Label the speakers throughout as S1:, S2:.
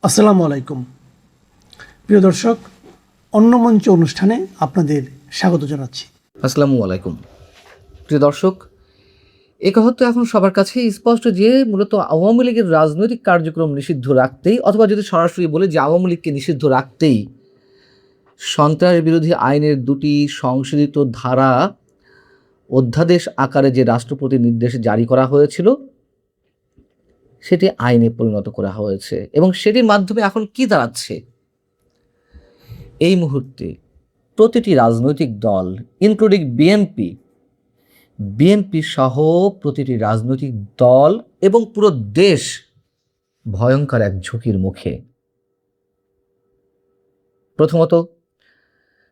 S1: আসসালামু আলাইকুম প্রিয় দর্শক, অন্য মঞ্চ অনুষ্ঠানে আপনাদের স্বাগত জানাচ্ছি।
S2: আসসালামু আলাইকুম প্রিয় দর্শক, এ কথা তো এখন সবার কাছেই স্পষ্ট যে মূলত আওয়ামী লীগের রাজনৈতিক কার্যক্রম নিষিদ্ধ রাখতেই, অথবা যদি সরাসরি বলে যে আওয়ামী লীগকে নিষিদ্ধ রাখতেই সন্ত্রাস বিরোধী আইনের দুটি সংশোধিত ধারা অধ্যাদেশ আকারে যে রাষ্ট্রপতি নির্দেশ জারি করা হয়েছিল সেটি আইনে পরিণত করা হয়েছে। এবং সেটির মাধ্যমে এখন কি দাঁড়াচ্ছে, এই মুহূর্তে প্রতিটি রাজনৈতিক দল ইনক্লুডিং বিএনপি সহ প্রতিটি রাজনৈতিক দল এবং পুরো দেশ ভয়ঙ্কর এক ঝুঁকির মুখে। প্রথমত,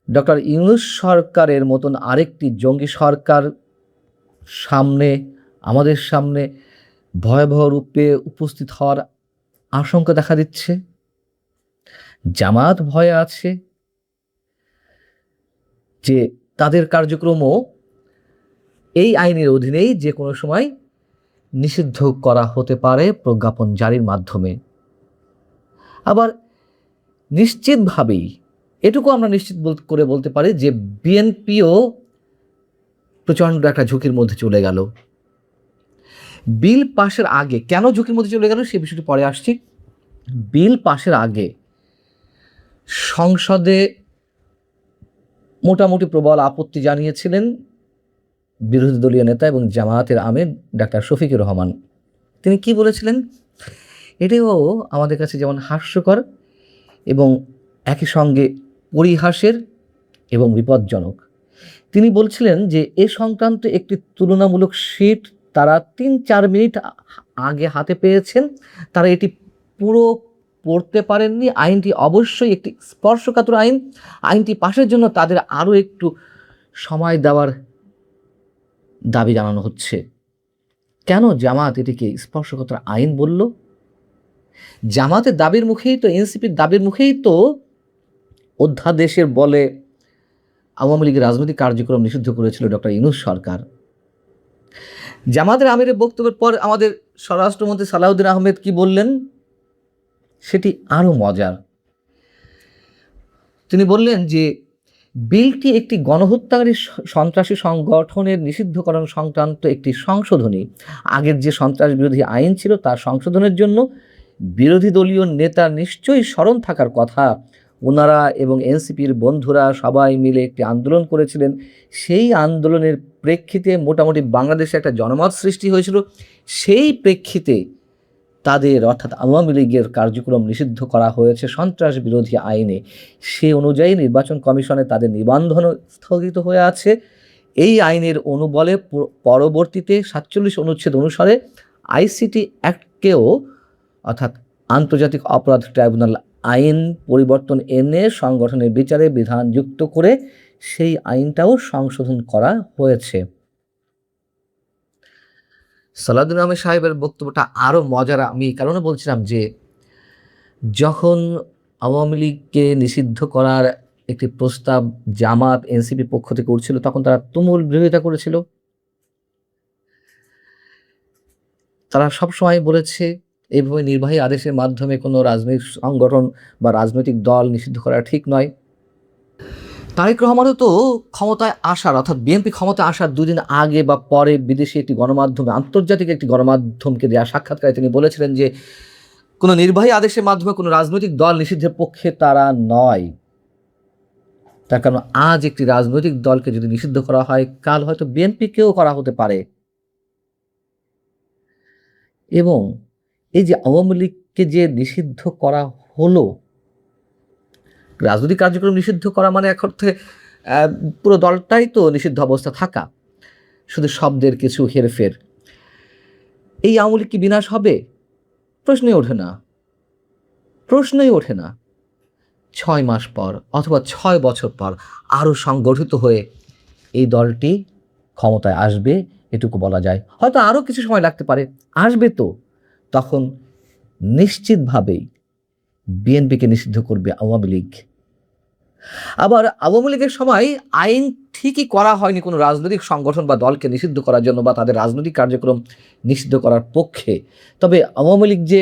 S2: ডক্টর ইউনূস সরকারের মতন আরেকটি জঙ্গি সরকার আমাদের সামনে ভয়াবহ রূপে উপস্থিত হওয়ার আশঙ্কা দেখা দিচ্ছে। জামাত ভয়ে আছে যে তাদের কার্যক্রমও এই আইনের অধীনেই যে কোনো সময় নিষিদ্ধ করা হতে পারে প্রজ্ঞাপন জারির মাধ্যমে। আবার নিশ্চিতভাবেই এটুকু আমরা নিশ্চিত করে বলতে পারি যে বিএনপিও প্রচণ্ড একটা ঝুঁকির মধ্যে চলে গেল। বিল পাশের আগে কেন ঝুঁকির মধ্যে চলে গেল সে বিষয়টি পরে আসছি। বিল পাশের আগে সংসদে মোটামুটি প্রবল আপত্তি জানিয়েছিলেন বিরোধী দলীয় নেতা এবং জামায়াতের আমির ডাক্তার শফিকুর রহমান। তিনি কি বলেছিলেন, এটাও আমাদের কাছে যেমন হাস্যকর এবং একই সঙ্গে পরিহাসের এবং বিপজ্জনক। তিনি বলছিলেন যে এ সংক্রান্ত একটি তুলনামূলক শীট তারা 3-4 মিনিট আগে হাতে পেয়েছেন, তারা এটি পুরো পড়তে পারেননি। আইনটি অবশ্যই একটি স্পর্শকাতর আইনটি পাশের জন্য তাদের আরও একটু সময় দেওয়ার দাবি জানানো হচ্ছে। কেন জামাত এটিকে স্পর্শকাতর আইন বলল? জামাতের দাবির মুখেই তো, এনসিপির দাবির মুখেই তো অধ্যাদেশের বলে আওয়ামী লীগের রাজনৈতিক কার্যক্রম নিষিদ্ধ করেছিল ডক্টর ইউনূস সরকার। জামাতের আমিরের বক্তব্যের পর আমাদের স্বরাষ্ট্রমন্ত্রী সালাউদ্দিন আহমেদ কি বললেন সেটি আরও মজার। তিনি বললেন যে বিলটি একটি গণহত্যাকারী সন্ত্রাসী সংগঠনের নিষিদ্ধকরণ সংক্রান্ত একটি সংশোধনী। আগের যে সন্ত্রাস বিরোধী আইন ছিল তার সংশোধনের জন্য বিরোধী দলীয় নেতার নিশ্চয়ই স্মরণ থাকার কথা, ওনারা এবং এনসিপির বন্ধুরা সবাই মিলে একটি আন্দোলন করেছিলেন। সেই আন্দোলনের প্রেক্ষিতে মোটামুটি বাংলাদেশে একটা জনমত সৃষ্টি হয়েছিল। সেই প্রেক্ষিতে তাদের অর্থাৎ আওয়ামী লীগের কার্যক্রম নিষিদ্ধ করা হয়েছে সন্ত্রাস বিরোধী আইনে। সে অনুযায়ী নির্বাচন কমিশনে তাদের নিবন্ধন স্থগিত হয়ে আছে। এই আইনের অনুবলে পরবর্তীতে 47 অনুচ্ছেদ অনুসারে আইসিটি অ্যাক্টকেও অর্থাৎ আন্তর্জাতিক অপরাধ ট্রাইব্যুনাল আইন পরিবর্তন এনে সংগঠনের বিচারে বিধান যুক্ত করে সেই আইনটাও সংশোধন করা হয়েছে। সালাউদ্দিন আহমেদ সাহেবের বক্তব্যটা আরও মজার আমি এই কারণে বলছিলাম যে যখন আওয়ামী লীগকে নিষিদ্ধ করার একটি প্রস্তাব জামাত এনসিপি পক্ষ থেকে উঠছিল তখন তারা তুমুল বিরোধিতা করেছিল। তারা সবসময় বলেছে এইভাবে নির্বাহী আদেশের মাধ্যমে কোনো রাজনৈতিক সংগঠন বা রাজনৈতিক দল নিষিদ্ধ করা ঠিক নয়। তারেক রহমানও তো ক্ষমতায় আসার অর্থাৎ বিএনপি ক্ষমতায় আসার 2 দিন আগে বা পরে বিদেশি একটি গণমাধ্যমে, আন্তর্জাতিক একটি গণমাধ্যমকে দেওয়া সাক্ষাৎকারে তিনি বলেছিলেন যে কোনো নির্বাহী আদেশের মাধ্যমে কোনো রাজনৈতিক দল নিষিদ্ধের পক্ষে তারা নয়। তার কারণ আজ একটি রাজনৈতিক দলকে যদি নিষিদ্ধ করা হয় কাল হয়তো বিএনপিকেও করা হতে পারে। এবং এই যে আওয়ামী লীগকে যে নিষিদ্ধ করা হলো, রাজনৈতিক কার্যক্রম নিষিদ্ধ করা মানে এক অর্থে পুরো দলটাই তো নিষিদ্ধ অবস্থা থাকা, শুধু শব্দের কিছু হেরফের। এই আওয়ামী লীগ কি বিনাশ হবে? প্রশ্নই ওঠে না। 6 মাস পর অথবা 6 বছর পর আরও সংগঠিত হয়ে এই দলটি ক্ষমতায় আসবে, এটুকু বলা যায়। হয়তো আরও কিছু সময় লাগতে পারে, আসবে তো। তখন নিশ্চিতভাবেই বিএনপিকে নিষিদ্ধ করবে আওয়ামী লীগ। আবার আওয়ামী লীগের সময় আইন ঠিকই করা হয়নি কোনো রাজনৈতিক সংগঠন বা দলকে নিষিদ্ধ করার জন্য বা তাদের রাজনৈতিক কার্যক্রম নিষিদ্ধ করার পক্ষে। তবে আওয়ামী লীগ যে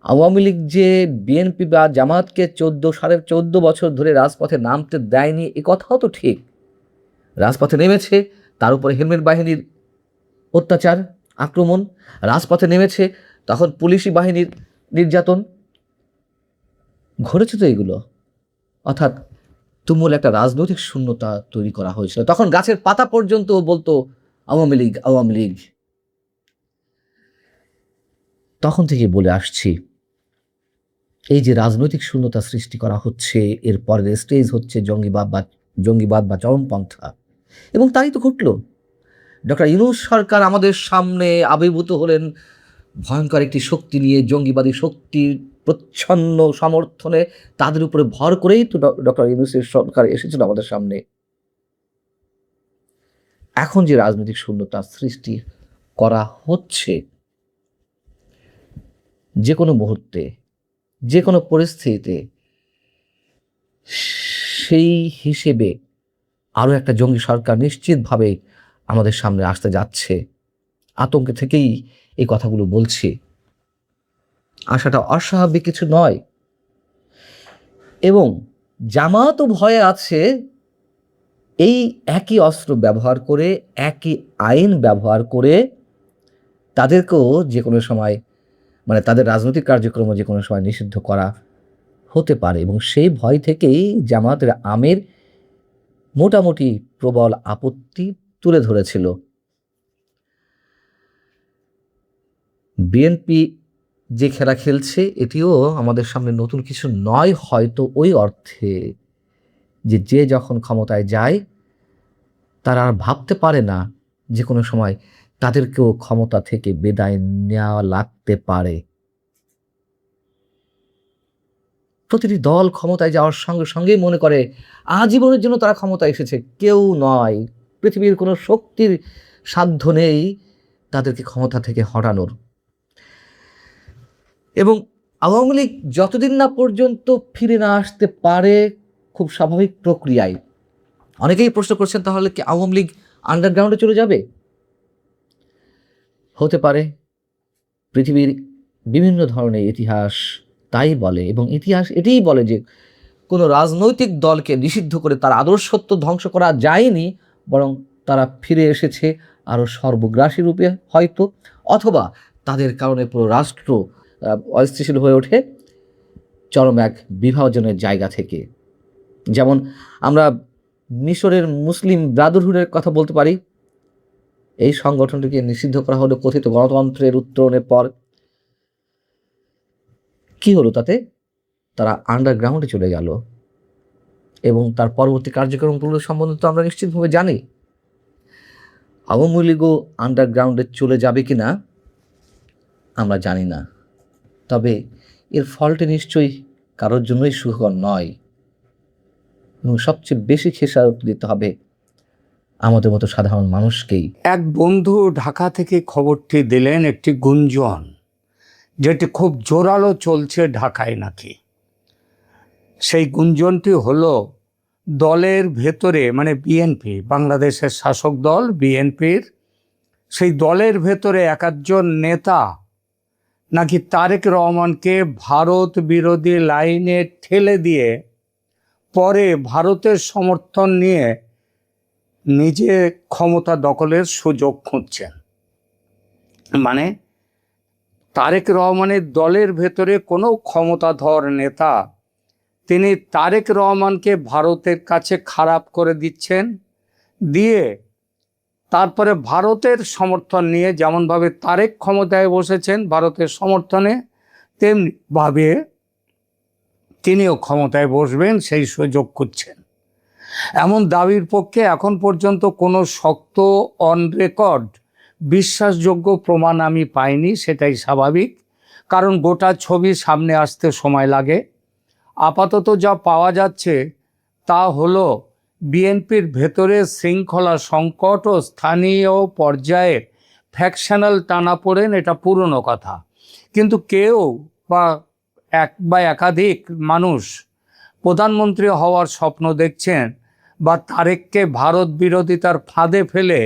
S2: আওয়ামী লীগ যে বিএনপি বা জামাতকে 14 বছর ধরে রাজপথে নামতে দেয়নি, এ কথাও তো ঠিক। রাজপথে নেমেছে, তার উপরে হেলমেট বাহিনীর অত্যাচার, আক্রমণ, রাজপথে নেমেছে, তখন পুলিশি বাহিনীর নির্যাতন ঘটেছে তো এগুলো। অর্থাৎ তুমুল একটা রাজনৈতিক শূন্যতা তৈরি করা হয়েছিল। তখন গাছের পাতা পর্যন্ত বলতো আওয়ামী লীগ, আওয়ামী লীগ। তখন থেকে বলে আসছি, এই যে রাজনৈতিক শূন্যতা সৃষ্টি করা হচ্ছে, এর পরের স্টেজ হচ্ছে জঙ্গিবাদ বা চরমপন্থা, এবং তাই তো ঘটল। ডক্টর ইউনূস সরকার আমাদের সামনে আবির্ভূত হলেন ভয়ঙ্কর একটি শক্তি নিয়ে, জঙ্গিবাদী শক্তির প্রচ্ছন্ন সমর্থনে, তাদের উপরে ভর করেই তো ডক্টর ইউনূসের সরকার এসেছিল আমাদের সামনে। এখন যে রাজনৈতিক শূন্যতা সৃষ্টি করা হচ্ছে, যে কোনো মুহূর্তে, যে কোনো পরিস্থিতিতে, সেই হিসেবে আরও একটা জঙ্গি সরকার নিশ্চিতভাবে আমাদের সামনে আসতে যাচ্ছে। আতঙ্কে থেকেই এই কথাগুলো বলছি। আশাটা অস্বাভাবিক কিছু নয়। এবং জামাতও ভয়ে আছে এই একই অস্ত্র ব্যবহার করে, একই আইন ব্যবহার করে তাদেরকেও যে কোনো সময়, মানে তাদের রাজনৈতিক কার্যক্রম যে কোনো সময় নিষিদ্ধ করা হতে পারে। এবং সেই ভয় থেকেই জামাতের আমির মোটামুটি প্রবল আপত্তি তুলে ধরেছিল। বিএনপি যে খেলা খেলছে, এটিও আমাদের সামনে নতুন কিছু নয়, হয়তো ওই অর্থে যে যে যখন ক্ষমতায় যায় তারা আর ভাবতে পারে না যে কোনো সময় তাদেরকেও ক্ষমতা থেকে বিদায় নেওয়া লাগতে পারে। প্রতিটি দল ক্ষমতায় যাওয়ার সঙ্গে সঙ্গেই মনে করে আজীবনের জন্য তারা ক্ষমতায় এসেছে। কেউ নয়, পৃথিবীর কোনো শক্তির সাধ্য নেই তাদেরকে ক্ষমতা থেকে হটানোর। এবং আওয়ামী লীগ যতদিন না পর্যন্ত ফিরে না আসতে পারে খুব স্বাভাবিক প্রক্রিয়ায়, অনেকেই প্রশ্ন করছেন তাহলে কি আওয়ামী লীগ আন্ডারগ্রাউন্ডে চলে যাবে? হতে পারে। পৃথিবীর বিভিন্ন ধরনের ইতিহাস তাই বলে, এবং ইতিহাস এটাই বলে যে কোনো রাজনৈতিক দলকে নিষিদ্ধ করে তার আদর্শত্ব ধ্বংস করা যায়নি, বরং তারা ফিরে এসেছে আরও সর্বগ্রাসী রূপে হয়তো, অথবা তাদের কারণে পুরো রাষ্ট্র অস্থিতিশীল হয়ে ওঠে চরম এক বিভাজনের জায়গা থেকে। যেমন আমরা মিশরের মুসলিম ব্রাদারহুডের কথা বলতে পারি। এই সংগঠনটিকে নিষিদ্ধ করা হলো কথিত গণতন্ত্রের উত্তরণের পর। কি হলো তাতে? তারা আন্ডারগ্রাউন্ডে চলে গেল, এবং তার পরবর্তী কার্যক্রমগুলো সম্বন্ধে তো আমরা নিশ্চিতভাবে জানি। আওয়ামী লীগও আন্ডারগ্রাউন্ডে চলে যাবে কি না আমরা জানি না, তবে এর ফলটি নিশ্চয়ই কারোর জন্যই সুখকর নয়, এবং সবচেয়ে বেশি খেসারত দিতে হবে আমাদের মতো সাধারণ মানুষকেই।
S3: এক বন্ধু ঢাকা থেকে খবরটি দিলেন, একটি গুঞ্জন যেটি খুব জোরালো চলছে ঢাকায় নাকি। সেই গুঞ্জনটি হলো দলের ভেতরে, মানে বিএনপি, বাংলাদেশের শাসক দল বিএনপির, সেই দলের ভেতরে একজন নেতা নাকি তারেক রহমানকে ভারত বিরোধী লাইনে ঠেলে দিয়ে পরে ভারতের সমর্থন নিয়ে নিজে ক্ষমতা দখলের সুযোগ খুঁজছেন। মানে তারেক রহমানের দলের ভেতরে কোনো ক্ষমতাধর নেতা, তিনি তারেক রহমানকে ভারতের কাছে খারাপ করে দিচ্ছেন, দিয়ে তারপরে ভারতের সমর্থন নিয়ে, যেমনভাবে তারেক ক্ষমতায় বসেছেন ভারতের সমর্থনে, তেমনিভাবে তিনিও ক্ষমতায় বসবেন সেই সুযোগ খুঁজছেন। এমন দাবির পক্ষে এখন পর্যন্ত কোনো শক্ত অন রেকর্ড বিশ্বাসযোগ্য প্রমাণ আমি পাইনি। সেটাই স্বাভাবিক, কারণ গোটা ছবি সামনে আসতে সময় লাগে। আপাতত যা পাওয়া যাচ্ছে তা হলো বিএনপির ভেতরে শৃঙ্খলা সংকট ও স্থানীয় পর্যায়ে ফ্যাকশনাল টানাপোড়েন, এটা পুরনো কথা। কিন্তু কেউ বা একাধিক মানুষ প্রধানমন্ত্রী হওয়ার স্বপ্ন দেখছেন, বা তারেককে ভারত বিরোধিতার ফাঁদে ফেলে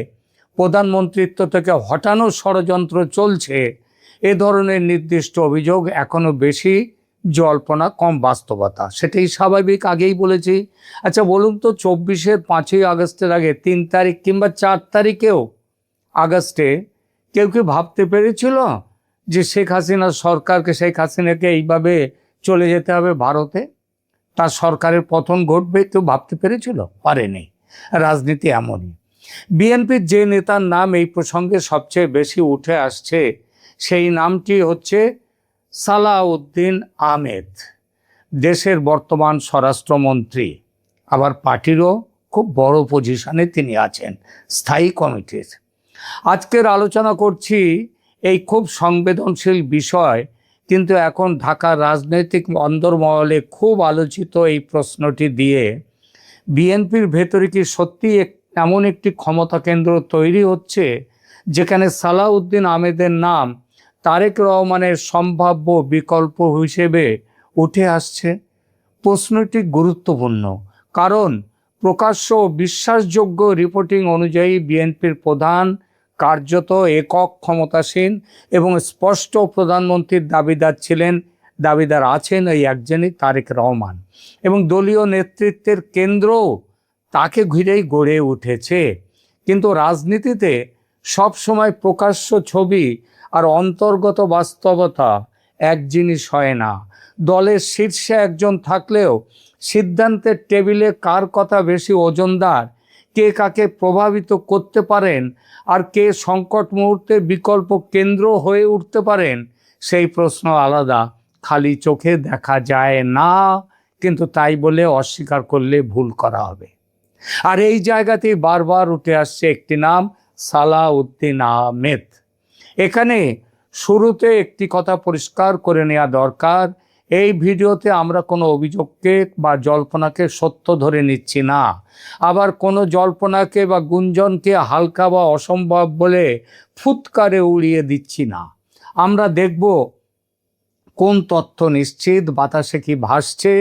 S3: প্রধানমন্ত্রিত্ব থেকে হটানোর ষড়যন্ত্র চলছে, এ ধরনের নির্দিষ্ট অভিযোগ এখনো বেশি জল্পনা কম বাস্তবতা, সেটাই স্বাভাবিক, আগেই বলেছি। আচ্ছা বলুন তো, 24-এর 5ই আগস্টের আগে 3 তারিখ কিংবা 4 তারিখেও আগস্টে কেউ কি ভাবতে পেরেছিল যে শেখ হাসিনাকে এইভাবে চলে যেতে হবে ভারতে, তার সরকারের পতন ঘটবে? কেউ ভাবতে পেরেছিল? পারেনি। রাজনীতি এমনই। বিএনপির যে নেতার নাম এই প্রসঙ্গে সবচেয়ে বেশি উঠে আসছে, সেই নামটি হচ্ছে সালাউদ্দিন আহমেদ, দেশের বর্তমান স্বরাষ্ট্রমন্ত্রী। আবার পার্টিরও খুব বড় পজিশনে তিনি আছেন, স্থায়ী কমিটির। আজকের আলোচনা করছি এই খুব সংবেদনশীল বিষয়, কিন্তু এখন ঢাকার রাজনৈতিক অন্দরমহলে খুব আলোচিত এই প্রশ্নটি দিয়ে, বিএনপির ভেতরে কি সত্যি এমন একটি ক্ষমতা কেন্দ্র তৈরি হচ্ছে যেখানে সালাউদ্দিন আহমেদের নাম তারেক রহমানের সম্ভাব্য বিকল্প হিসেবে উঠে আসছে? প্রশ্নটি গুরুত্বপূর্ণ, কারণ প্রকাশ্য ও বিশ্বাসযোগ্য রিপোর্টিং অনুযায়ী বিএনপির প্রধান কার্যত একক ক্ষমতাসীন এবং স্পষ্ট প্রধানমন্ত্রীর দাবিদার আছেন এই একজনই, তারেক রহমান, এবং দলীয় নেতৃত্বের কেন্দ্রও তাকে ঘিরেই গড়ে উঠেছে। কিন্তু রাজনীতিতে সব সময় প্রকাশ্য ছবি আর অন্তর্গত বাস্তবতা এক জিনিস হয় না। দলের শীর্ষে একজন থাকলেও সিদ্ধান্তের টেবিলে কার কথা বেশি ওজনদার, কে কাকে প্রভাবিত করতে পারেন, আর কে সংকট মুহূর্তে বিকল্প কেন্দ্র হয়ে উঠতে পারেন, সেই প্রশ্ন আলাদা, খালি চোখে দেখা যায় না, কিন্তু তাই বলে অস্বীকার করলে ভুল করা হবে। আর এই জায়গাতেই বারবার উঠে আসছে একটি নাম, সালাউদ্দিন আহমেদ। এখানে শুরুতে একটি কথা পরিষ্কার করে নেওয়া দরকার, এই ভিডিওতে আমরা কোনো অভিযোগকে বা জল্পনাকে সত্য ধরে নিচ্ছি না, আবার কোনো জল্পনাকে বা গুঞ্জনকে হালকা বা অসম্ভব বলে ফুৎকারে উড়িয়ে দিচ্ছি না। আমরা দেখব কোন তথ্য নিশ্চিত, বাতাসে কি ভাসছে,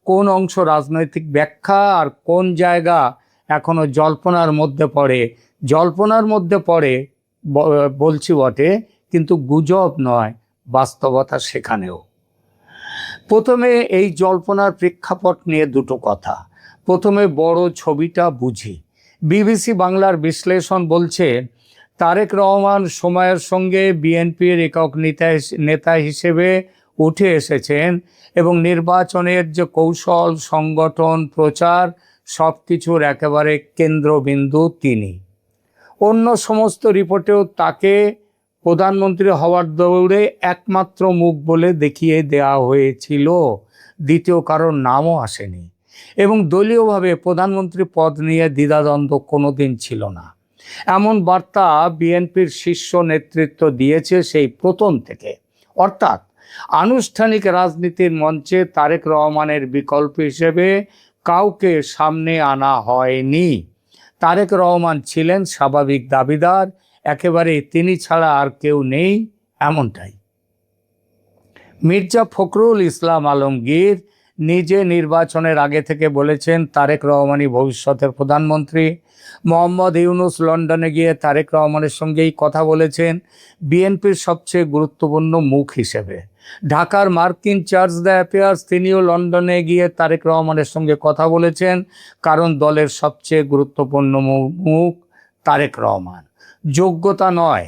S3: কোন অংশ রাজনৈতিক ব্যাখ্যা, আর কোন জায়গা এখনো জল্পনার মধ্যে পড়ে বলছি বটে, কিন্তু গুজব নয়, বাস্তবতা সেখানেও। প্রথমে এই জল্পনার প্রেক্ষাপট নিয়ে দুটো কথা। প্রথমে বড় ছবিটা বুঝি। বিবিসি বাংলার বিশ্লেষণ বলছে, তারেক রহমান সময়ের সঙ্গে বিএনপির একক নেতা হিসেবে উঠে এসেছেন এবং নির্বাচনের যে কৌশল, সংগঠন, প্রচার সব কিছুর একেবারে কেন্দ্রবিন্দু তিনি। অন্য সমস্ত রিপোর্টেও তাকে প্রধানমন্ত্রী হওয়ার দৌড়ে একমাত্র মুখ বলে দেখিয়ে দেওয়া হয়েছিল, দ্বিতীয় কারোর নামও আসেনি, এবং দলীয়ভাবে প্রধানমন্ত্রী পদ নিয়ে দ্বিধাদ্বন্দ্ব কোনোদিন ছিল না। এমন বার্তা বিএনপির শীর্ষ নেতৃত্ব দিয়েছে সেই প্রথম থেকে। অর্থাৎ আনুষ্ঠানিক রাজনীতির মঞ্চে তারেক রহমানের বিকল্প হিসেবে কাউকে সামনে আনা হয়নি। তারেক রহমান ছিলেন স্বাভাবিক দাবিদার, একেবারে তিনি ছাড়া আর কেউ নেই, এমনটাই। মির্জা ফখরুল ইসলাম আলমগীর নিজে নির্বাচনের আগে থেকে বলেছেন তারেক রহমানই ভবিষ্যতের প্রধানমন্ত্রী। মোহাম্মদ ইউনুস লন্ডনে গিয়ে তারেক রহমানের সঙ্গেই কথা বলেছেন বিএনপির সবচেয়ে গুরুত্বপূর্ণ মুখ হিসেবে। ঢাকার মার্কিন চার্জ দ্য অ্যাফেয়ার্স, তিনিও লন্ডনে গিয়ে তারেক রহমানের সঙ্গে কথা বলেছেন, কারণ দলের সবচেয়ে গুরুত্বপূর্ণ মুখ তারেক রহমান। যোগ্যতা নয়,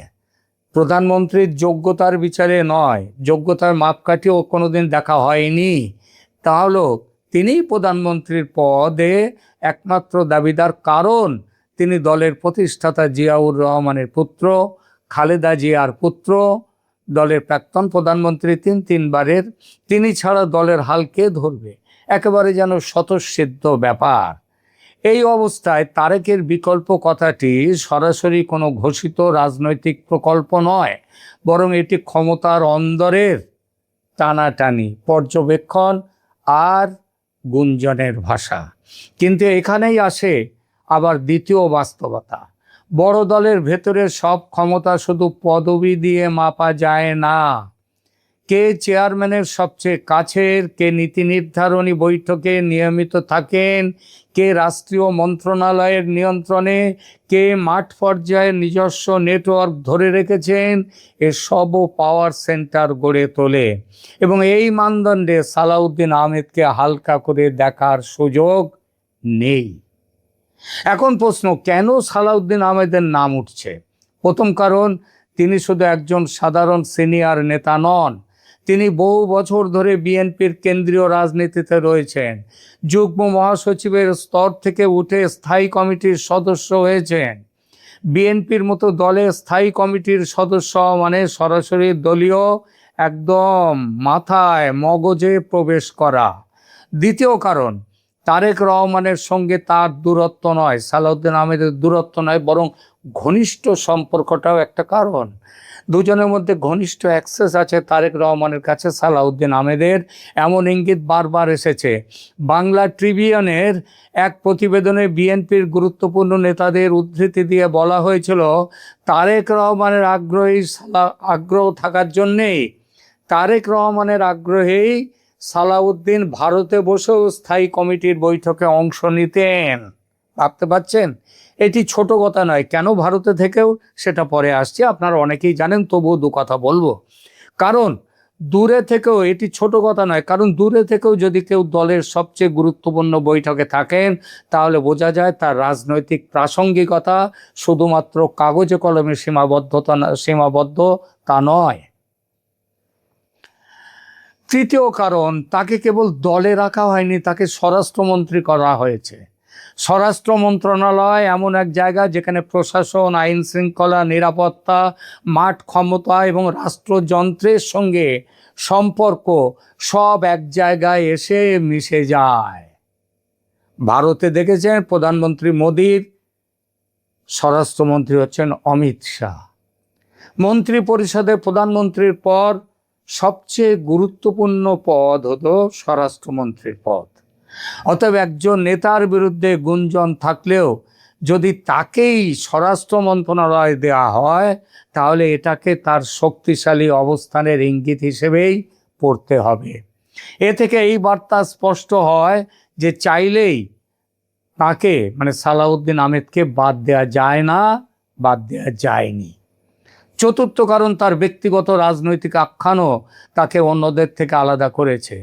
S3: প্রধানমন্ত্রীর যোগ্যতার বিচারে নয়, যোগ্যতার মাপকাঠিও কোনোদিন দেখা হয়নি। তাহলে তিনিই প্রধানমন্ত্রীর পদে একমাত্র দাবিদার, কারণ তিনি দলের প্রতিষ্ঠাতা জিয়াউর রহমানের পুত্র, খালেদা জিয়ার পুত্র, দলের প্রাক্তন প্রধানমন্ত্রী তিনবারের। তিনি ছাড়া দলের হাল কে ধরবে? একেবারে যেন স্বতঃসিদ্ধ ব্যাপার। এই অবস্থায় তারেকের বিকল্প কথাটি সরাসরি কোনো ঘোষিত রাজনৈতিক প্রকল্প নয়, বরং এটি ক্ষমতার অন্দরের টানাটানি, পর্যবেক্ষণ আর গুঞ্জনের ভাষা। কিন্তু এখানেই আসে আবার দ্বিতীয় বাস্তবতা। বড় দলের ভেতরে সব ক্ষমতা শুধু পদবি দিয়ে মাপা যায় না। কে চেয়ারম্যানের সবচেয়ে কাছের, কে নীতি নির্ধারণী বৈঠকে নিয়মিত থাকেন, কে রাষ্ট্রীয় মন্ত্রণালয়ের নিয়ন্ত্রণে, কে মাঠ পর্যায়ে নিজস্ব নেটওয়ার্ক ধরে রেখেছেন, এসবও পাওয়ার সেন্টার গড়ে তোলে। এবং এই মানদণ্ডে সালাউদ্দিন আহমেদকে হালকা করে দেখার সুযোগ নেই। এখন প্রশ্ন, কেন সালাউদ্দিন আহমেদের নাম উঠছে? প্রথম কারণ, তিনি শুধু একজন সাধারণ সিনিয়র নেতা নন, তিনি বহু বছর ধরে বিএনপির কেন্দ্রীয় রাজনীতিতে রয়েছেন। যুগ্ম মহাসচিবের স্তর থেকে উঠে স্থায়ী কমিটির সদস্য হয়েছেন। বিএনপির মতো দলে স্থায়ী কমিটির সদস্য মানে সরাসরি দলীয় একদম মাথায় মগজে প্রবেশ করা। দ্বিতীয় কারণ, তারেক রহমানের সঙ্গে তার দূরত্ব নয়, সালাউদ্দিন আহমেদের দূরত্ব নয়, বরং ঘনিষ্ঠ সম্পর্কটাও একটা কারণ। দুজনের মধ্যে ঘনিষ্ঠ অ্যাক্সেস আছে তারেক রহমানের কাছে সালাউদ্দিন আহমেদের, এমন ইঙ্গিত বারবার এসেছে। বাংলা ট্রিবিউনের এক প্রতিবেদনে বিএনপির গুরুত্বপূর্ণ নেতাদের উদ্ধৃতি দিয়ে বলা হয়েছিল, তারেক রহমানের আগ্রহ থাকার জন্যেই সালাউদ্দিন ভারতে বসেও স্থায়ী কমিটির বৈঠকে অংশ নিতেন। ভাবতে পারছেন? এটি ছোট কথা নয়। কেন ভারতে থেকেও, সেটা পরে আসছে, আপনারা অনেকেই জানেন, তবুও দু কথা বলবো। কারণ দূরে থেকেও, এটি ছোট কথা নয়, কারণ দূরে থেকেও যদি কেউ দলের সবচেয়ে গুরুত্বপূর্ণ বৈঠকে থাকেন, তাহলে বোঝা যায় তার রাজনৈতিক প্রাসঙ্গিকতা শুধুমাত্র কাগজে কলমে সীমাবদ্ধ তা নয়। তৃতীয় কারণ, তাকে কেবল দলে রাখা হয়নি, তাকে স্বরাষ্ট্রমন্ত্রী করা হয়েছে। স্বরাষ্ট্র মন্ত্রণালয় এমন এক জায়গা যেখানে প্রশাসন, আইন শৃঙ্খলা, নিরাপত্তা, মাঠ ক্ষমতা এবং রাষ্ট্রযন্ত্রের সঙ্গে সম্পর্ক সব এক জায়গায় এসে মিশে যায়। ভারতে দেখেছেন প্রধানমন্ত্রী মোদির স্বরাষ্ট্রমন্ত্রী হচ্ছেন অমিত শাহ। মন্ত্রী পরিষদে প্রধানমন্ত্রীর পর সবচেয়ে গুরুত্বপূর্ণ পদ হলো স্বরাষ্ট্রমন্ত্রীর পদ। অতএব একজন নেতার বিরুদ্ধে গুঞ্জন থাকলেও যদি তাকেই স্বরাষ্ট্র মন্ত্রণালয় দেওয়া হয়, তাহলে এটাকে তার শক্তিশালী অবস্থানের ইঙ্গিত হিসেবেই পড়তে হবে। এ থেকে এই বার্তা স্পষ্ট হয় যে চাইলেই তাকে মানে সালাউদ্দিন আহমেদকে বাদ দেওয়া যায় না, বাদ দেওয়া যায়নি। চতুর্থ কারণ, তার ব্যক্তিগত রাজনৈতিক আখ্যানও তাকে অন্যদের থেকে আলাদা করেছে।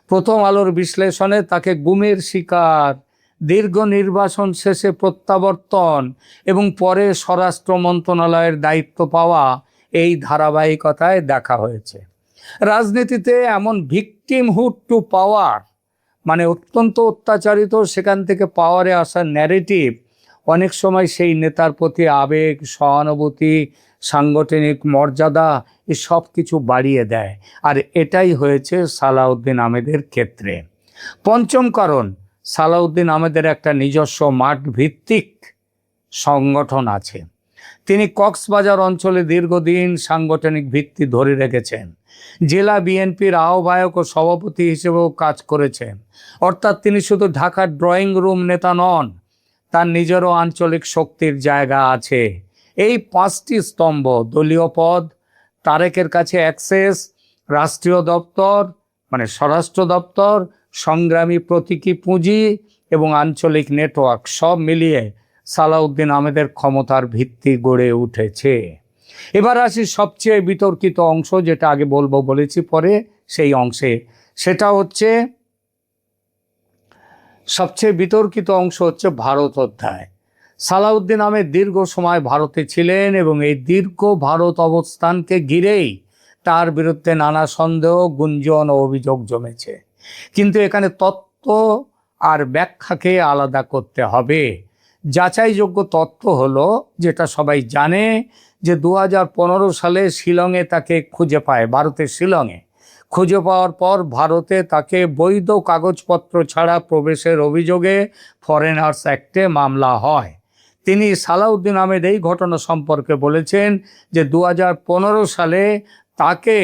S3: প্রথম আলোর বিশ্লেষণে তাকে গুমের শিকার, দীর্ঘ নির্বাসন শেষে প্রত্যাবর্তন এবং পরে স্বরাষ্ট্র মন্ত্রণালয়ের দায়িত্ব পাওয়া, এই ধারাবাহিকতায় দেখা হয়েছে। রাজনীতিতে এমন ভিকটিমহুড টু পাওয়ার মানে অত্যন্ত অত্যাচারিত, সেখান থেকে পাওয়ারে আসার ন্যারেটিভ অনেক সময় সেই নেতার প্রতি আবেগ, সহানুভূতি, সাংগঠনিক মর্যাদা সব কিছু বাড়িয়ে দেয়। আর এটাই হয়েছে সালাউদ্দিন আহমেদের ক্ষেত্রে। পঞ্চম কারণ, সালাউদ্দিন আহমেদের একটা নিজস্ব মাঠ ভিত্তিক সংগঠন আছে। তিনি কক্সবাজার অঞ্চলে দীর্ঘদিন সাংগঠনিক ভিত্তি ধরে রেখেছেন। জেলা বিএনপির আহ্বায়ক ও সভাপতি হিসেবেও কাজ করেছেন। অর্থাৎ তিনি শুধু ঢাকার ড্রয়িং রুম নেতা নন, তার নিজেরও আঞ্চলিক শক্তির জায়গা আছে। এই পাঁচটি স্তম্ভ, দলীয় পদ, তারেকের কাছে অ্যাক্সেস, রাষ্ট্রীয় দপ্তর মানে স্বরাষ্ট্র দপ্তর, সংগ্রামী প্রতীকী পুঁজি এবং আঞ্চলিক নেটওয়ার্ক, সব মিলিয়ে সালাউদ্দিন আহমেদের ক্ষমতার ভিত্তি গড়ে উঠেছে। এবার আসি সবচেয়ে বিতর্কিত অংশ, যেটা আগে বলবো বলেছি, পরে সেই অংশে। সেটা হচ্ছে সবচেয়ে বিতর্কিত অংশ হচ্ছে ভারত অধ্যায়। সালাউদ্দিন আহমেদ দীর্ঘ সময় ভারতে ছিলেন এবং এই দীর্ঘ ভারত অবস্থানকে ঘিরেই তার বিরুদ্ধে নানা সন্দেহ, গুঞ্জন ও অভিযোগ জমেছে। কিন্তু এখানে তথ্য আর ব্যাখ্যাকে আলাদা করতে হবে। যাচাইযোগ্য তথ্য হলো, যেটা সবাই জানে, যে 2015 সালে শিলংয়ে তাকে খুঁজে পায়, ভারতের শিলংয়ে খুঁজে পাওয়ার পর ভারতে তাকে বৈধ কাগজপত্র ছাড়া প্রবেশের অভিযোগে ফরেনার্স অ্যাক্টে মামলা হয়। তিনি সালাউদ্দিন আহমেদ এই ঘটনা সম্পর্কে বলেছেন যে 2015 সালে তাকে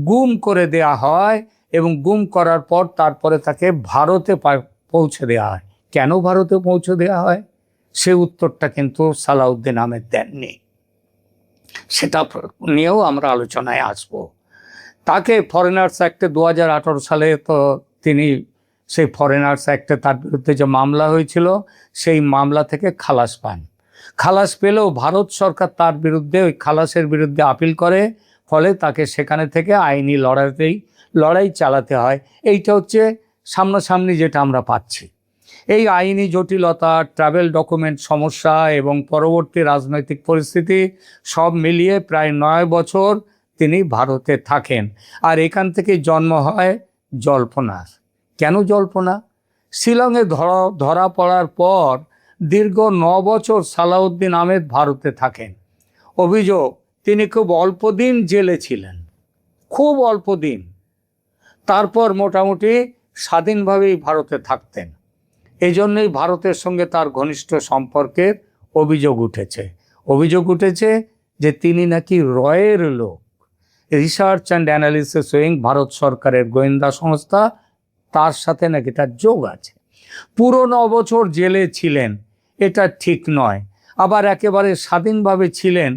S3: গুম করে দেয়া হয় এবং গুম করার পর তারপরে তাকে ভারতে পৌঁছে দেওয়া হয়। কেন ভারতে পৌঁছে দেওয়া হয় সে উত্তরটা কিন্তু সালাউদ্দিন আহমেদ দেননি। সেটা নিয়েও আমরা আলোচনায় আসব। তাকে ফরেনার্স অ্যাক্টে 2018 সালে তো তিনি সেই ফরেনার্স অ্যাক্টে তার বিরুদ্ধে যে মামলা হয়েছিল সেই মামলা থেকে খালাস পান। খালাস পেলেও ভারত সরকার তার বিরুদ্ধে ওই খালাসের বিরুদ্ধে আপিল করে, ফলে তাকে সেখানে থেকে আইনি লড়াই চালাতে হয়। এইটা হচ্ছে সামনাসামনি যেটা আমরা পাচ্ছি। এই আইনি জটিলতা, ট্রাভেল ডকুমেন্ট সমস্যা এবং পরবর্তী রাজনৈতিক পরিস্থিতি সব মিলিয়ে প্রায় 9 বছর তিনি ভারতে থাকেন। আর এখান থেকে জন্ম হয় জল্পনার। কেন জল্পনা? শিলংয়ে ধরা পড়ার পর দীর্ঘ 9 বছর সালাউদ্দিন আহমেদ ভারতে থাকেন। অভিযোগ, তিনি খুব অল্প দিন জেলে ছিলেন, খুব অল্প দিন। তারপর মোটামুটি স্বাধীনভাবেই ভারতে থাকতেন। এই জন্যই ভারতের সঙ্গে তার ঘনিষ্ঠ সম্পর্কের অভিযোগ উঠেছে যে তিনি নাকি রয়ের লোক। Research and analysis wing, Bharat সরকারের গোয়েন্দা সংস্থা, তার সাথে নাকি তার যোগ আছে। পুরো 9 বছর জেলে ছিলেন, এটা ঠিক নয়। আবার একেবারে স্বাধীনভাবে ছিলেন,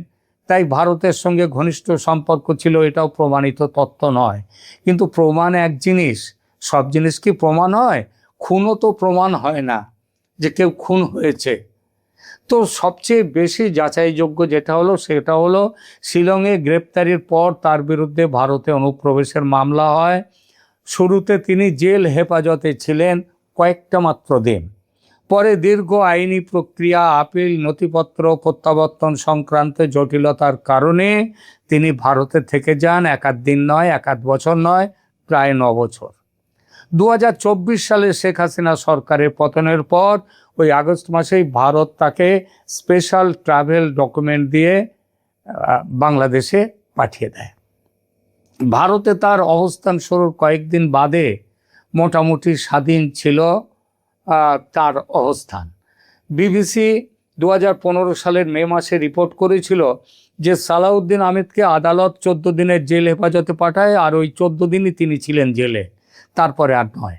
S3: তাই ভারতের সঙ্গে ঘনিষ্ঠ সম্পর্ক ছিল, এটাও প্রমাণিত তথ্য নয়। কিন্তু প্রমাণ এক জিনিস, সব জিনিস কি প্রমাণ হয়? খুনও তো প্রমাণ হয় না যে কেউ খুন হয়েছে। তো সবচেয়ে বেশি যাচাইযোগ্য সেটা হলো শিলংয়ে গ্রেপ্তারির পর তার বিরুদ্ধে ভারতে অনুপ্রবেশের মামলা হয়। শুরুতে তিনি জেল হেফাজতে ছিলেন কয়েকটা মাত্র দিন। পরে দীর্ঘ আইনি প্রক্রিয়া, আপিল, নথিপত্র প্রত্যাবর্তন সংক্রান্ত জটিলতার কারণে তিনি ভারতে থেকে যান। 1 দিন নয়, 1 বছর নয়, প্রায় 9 বছর। 2024 সালে শেখ হাসিনা সরকারের পতনের পর ওই আগস্ট মাসেই ভারত তাকে স্পেশাল ট্রাভেল ডকুমেন্ট দিয়ে বাংলাদেশে পাঠিয়ে দেয়। ভারতে তার অবস্থান শুরুর কয়েকদিন বাদে মোটামুটি স্বাধীন ছিল তার অবস্থান। বিবিসি 2015 সালের মে মাসে রিপোর্ট করেছিল যে সালাউদ্দিন আহমেদকে আদালত 14 দিনের জেল হেফাজতে পাঠায়, আর ওই 14 দিনই তিনি ছিলেন জেলে, তারপরে আর নয়।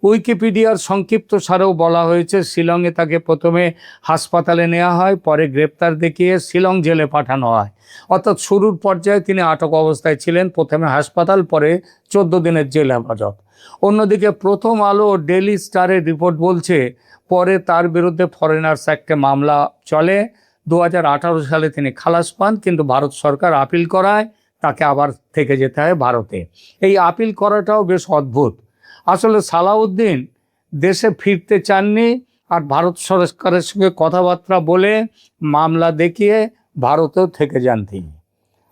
S3: উইকিপিডিয়ার সংক্ষিপ্ত সারেও বলা হয়েছে শিলংয়ে তাকে প্রথমে হাসপাতালে নেওয়া হয়, পরে গ্রেপ্তার দেখিয়ে শিলং জেলে পাঠানো হয়। অর্থাৎ শুরুর পর্যায়ে তিনি আটক অবস্থায় ছিলেন, প্রথমে হাসপাতাল, পরে 14 দিনের জেল হেফাজত। অন্যদিকে প্রথম আলো ও ডেইলি স্টারের রিপোর্ট বলছে পরে তার বিরুদ্ধে ফরেনার্স অ্যাক্টে মামলা চলে। 2018 সালে তিনি খালাস পান, কিন্তু ভারত সরকার আপিল করায় তাকে আবার থেকে যেতে হয় ভারতে। এই আপিল করাটাও বেশ অদ্ভুত। আসলে সালাউদ্দিন দেশে ফিরতে চাননি, আর ভারত সরকারের সঙ্গে কথাবার্তা বলে মামলা দেখিয়ে ভারতেও থেকে যান তিনি।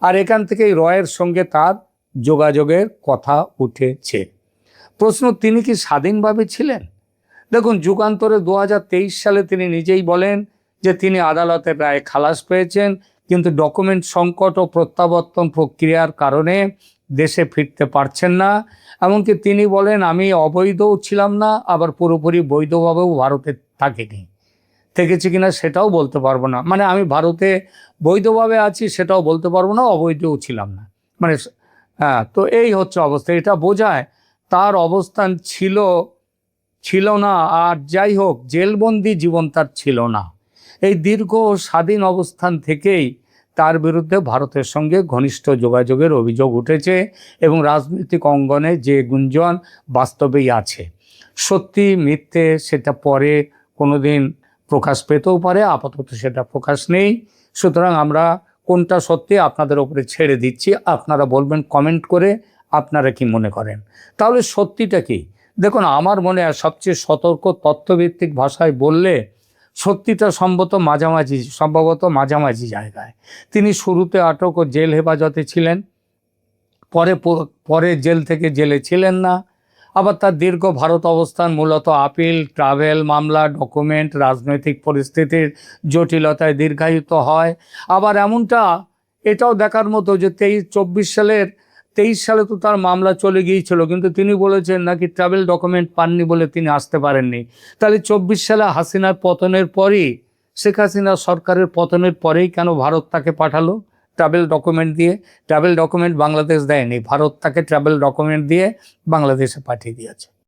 S3: আর এখান থেকেই রয়ের সঙ্গে তার যোগাযোগের কথা উঠেছে। প্রশ্ন, তিনি কি স্বাধীনভাবে ছিলেন? দেখুন, যুগান্তরে 2023 সালে তিনি নিজেই বলেন যে তিনি আদালতের রায়ে খালাস পেয়েছেন, কিন্তু ডকুমেন্ট সংকট ও প্রত্যাবর্তন প্রক্রিয়ার কারণে দেশে ফিরতে পারছেন না। এমনকি তিনি বলেন, আমি অবৈধও ছিলাম না, আবার পুরোপুরি বৈধভাবেও ভারতে থেকেছি কিনা সেটাও বলতে পারবো না। মানে আমি ভারতে বৈধভাবে আছি সেটাও বলতে পারবো না, অবৈধও ছিলাম না। মানে তো এই হচ্ছে অবস্থা। এটা বোঝায় তার অবস্থান ছিল না। আর যাই হোক, জেলবন্দি জীবন তার ছিল না। এই দীর্ঘ স্বাধীন অবস্থান থেকেই তার বিরুদ্ধে ভারতের সঙ্গে ঘনিষ্ঠ যোগাযোগের অভিযোগ উঠেছে, এবং রাজনৈতিক অঙ্গনে যে গুঞ্জন বাস্তবেই আছে। সত্যি মিথ্যে সেটা পরে কোনো দিন প্রকাশ পেতেও পারে, আপাতত সেটা প্রকাশ নেই। সুতরাং আমরা কোনটা সত্যি আপনাদের উপরে ছেড়ে দিচ্ছি, আপনারা বলবেন কমেন্ট করে আপনারা কি মনে করেন। তাহলে সত্যিটা কি? দেখুন, আমার মনে হয় সবচেয়ে সতর্ক তথ্যভিত্তিক ভাষায় বললে সত্যিটা সম্ভবত মাঝামাঝি জায়গায়। তিনি শুরুতে আটক ও জেল হেফাজতে ছিলেন, পরে জেল থেকে জেলে ছিলেন না। আবার তার দীর্ঘ ভারত অবস্থান মূলত আপিল, ট্রাভেল মামলা, ডকুমেন্ট, রাজনৈতিক পরিস্থিতির জটিলতায় দীর্ঘায়িত হয়। আবার এটাও দেখার মতো যে 23 সালে তো তার মামলা চলে গিয়েছিল, কিন্তু তিনি বলেছেন নাকি ট্রাভেল ডকুমেন্ট পাননি বলে তিনি আসতে পারেননি। তাহলে 24 সালে হাসিনার পতনের পরই, শেখ হাসিনা সরকারের পতনের পরেই কেন ভারত তাকে পাঠালো ট্রাভেল ডকুমেন্ট দিয়ে? ট্রাভেল ডকুমেন্ট বাংলাদেশ দেয়নি, ভারত তাকে ট্রাভেল ডকুমেন্ট দিয়ে বাংলাদেশে পাঠিয়ে দিয়েছে।